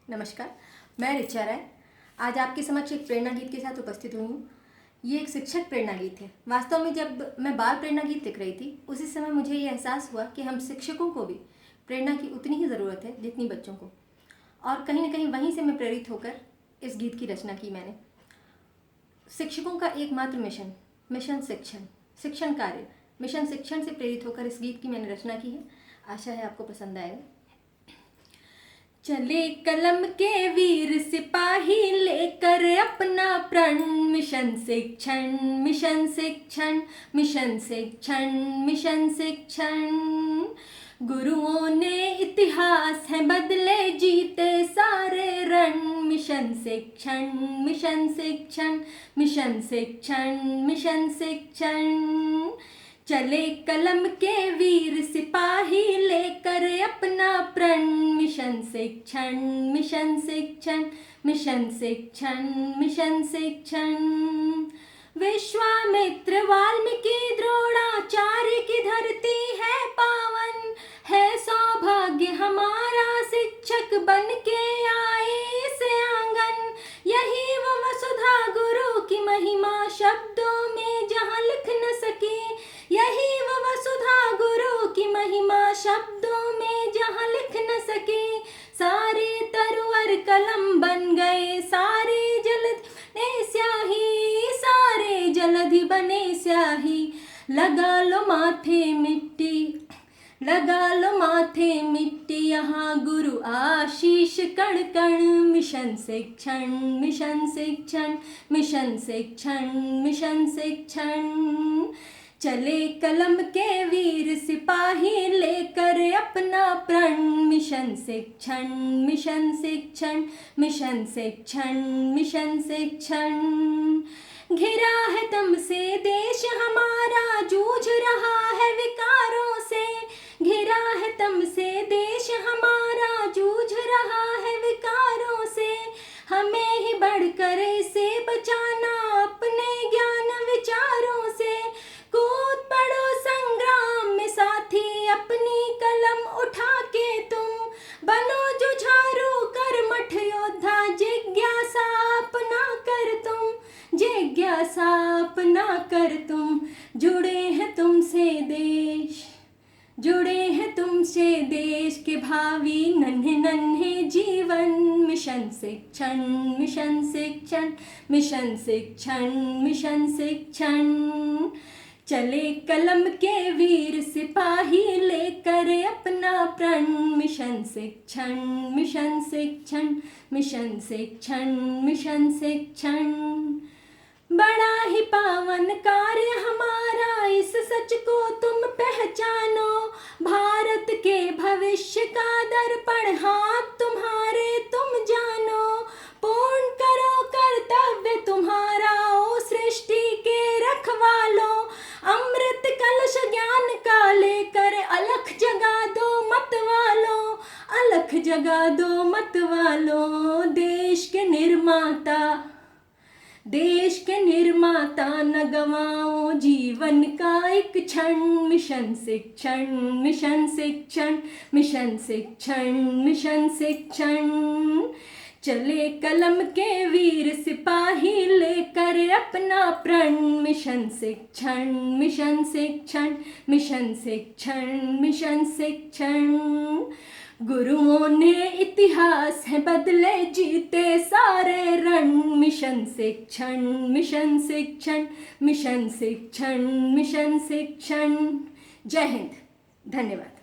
नमस्कार, मैं ऋचा राय आज आपके समक्ष एक प्रेरणा गीत के साथ उपस्थित हुई हूँ। ये एक शिक्षक प्रेरणा गीत है। वास्तव में जब मैं बाल प्रेरणा गीत लिख रही थी उसी समय मुझे ये एहसास हुआ कि हम शिक्षकों को भी प्रेरणा की उतनी ही ज़रूरत है जितनी बच्चों को, और कहीं ना कहीं वहीं से मैं प्रेरित होकर इस गीत की रचना की मैंने। शिक्षकों का एकमात्र मिशन शिक्षण कार्य, मिशन शिक्षण से प्रेरित होकर इस गीत की मैंने रचना की है। आशा है आपको पसंद आएगा। चले कलम के वीर सिपाही लेकर अपना प्रण, मिशन शिक्षण मिशन शिक्षण मिशन शिक्षण मिशन शिक्षण। गुरुओं ने इतिहास है बदले जीते सारे रण, मिशन शिक्षण मिशन शिक्षण मिशन शिक्षण मिशन शिक्षण। चले कलम के वीर सिपाही लेकर अपना प्रण, मिशन शिक्षण मिशन शिक्षण मिशन शिक्षण मिशन शिक्षण। विश्वामित्र वाल्मीकि द्रोणाचार्य की धरती है पावन, है सौभाग्य हमारा शिक्षक बन के आए इस आंगन। यही वो वसुधा गुरु की महिमा शब्दों में जहाँ लिख न सके, यही वो वसुधा गुरु की महिमा शब्दों में जहाँ लिख न सके। सारे तरुवर कलम बन गए, सारे जलद बने स्याही, सारे जलधि बने स्याही। लगा लो माथे मिट्टी, लगा लो माथे मिट्टी, यहाँ गुरु आशीष कण कण। मिशन शिक्षण मिशन शिक्षण मिशन शिक्षण मिशन शिक्षण। चले कलम के वीर सिपाही लेकर अपना प्रण, मिशन शिक्षण मिशन शिक्षण मिशन शिक्षण मिशन शिक्षण। घिरा है दम से देश हमारा, जूझ रहा है विकारों से। घिरा है दम से देश हमारा, जूझ रहा है विकारों से। हमें ही बढ़कर इसे बचाना अपने ज्ञान विचारों से। कूद पड़ो संग्राम में साथी, अपनी कलम उठा के तुम बनो जुझारू कर्मठ योद्धा। जिज्ञासा अपना कर तुम, जिज्ञासा अपना कर तुम। जुड़े हैं तुमसे देश, जुड़े हैं तुमसे देश के भावी नन्हे नन्हे जीवन। मिशन शिक्षण मिशन शिक्षण मिशन शिक्षण मिशन शिक्षण। चले कलम के वीर सिपाही लेकर अपना प्रण, मिशन शिक्षण मिशन शिक्षण मिशन शिक्षण मिशन शिक्षण। बड़ा ही पावन कार्य हमारा, इस सच को तुम पहचानो। भारत के भविष्य का दर्पण हाथ तुम्हारे तुम जानो। पूर्ण करो कर्तव्य तुम्हारा ओ सृष्टि के रखवालो। अमृत कलश ज्ञान का लेकर अलख जगा दो मत वालो, अलख जगा दो मत वालो। देश के निर्माता, देश के निर्माता न गवाओ जीवन का एक क्षण। मिशन शिक्षण मिशन शिक्षण मिशन शिक्षण मिशन शिक्षण। चले कलम के वीर सिपाही लेकर अपना प्रण, मिशन शिक्षण मिशन शिक्षण मिशन शिक्षण मिशन शिक्षण। गुरुओं ने इतिहास है बदले जीते सारे रण, मिशन शिक्षण मिशन शिक्षण मिशन शिक्षण मिशन शिक्षण। जय हिंद, धन्यवाद।